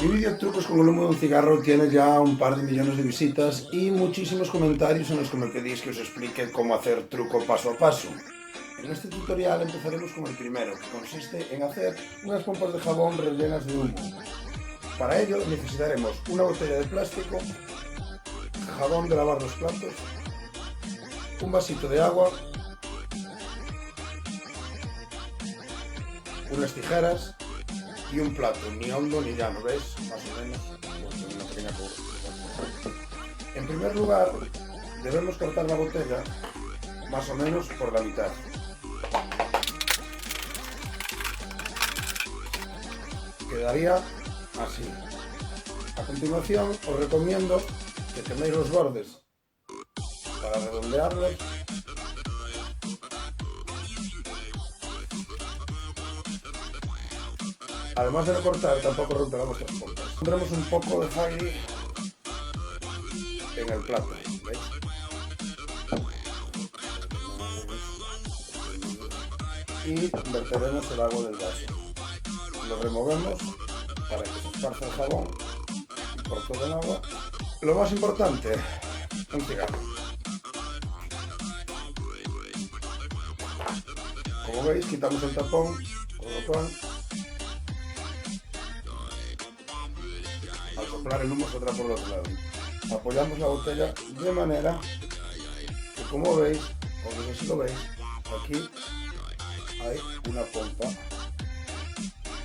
Mi vídeo trucos con el humo de un cigarro tiene ya un par de millones de visitas y muchísimos comentarios en los que me pedís que os explique cómo hacer truco paso a paso. En este tutorial empezaremos con el primero, que consiste en hacer unas pompas de jabón rellenas de humo. Para ello necesitaremos una botella de plástico, jabón de lavar los platos, un vasito de agua, unas tijeras y un plato, ni hondo ni llano, ¿veis? Más o menos, pues una pequeña curva. En primer lugar, debemos cortar la botella más o menos por la mitad. Quedaría así. A continuación, os recomiendo que queméis los bordes para redondearlos. Además de no cortar, tampoco romperá vuestras pompas. Pondremos un poco de Fairy en el plato, ¿veis? Y verteremos el agua del vaso. Lo removemos para que se esparza el jabón por todo el agua. Lo más importante, un cigarro. Como veis, quitamos el tapón, con lo cual al soplar el humo saldrá por el otro lado. Apoyamos la botella de manera que, como veis, o no sé si lo veis, aquí hay una pompa.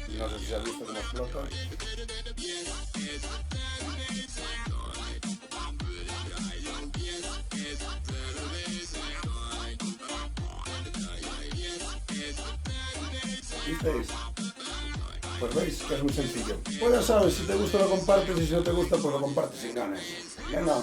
No sé si se ha visto cómo explota. ¿Visteis? Pues veis que es muy sencillo. Pues ya sabes, si te gusta lo compartes y si no te gusta pues lo compartes sin ganas. Venga.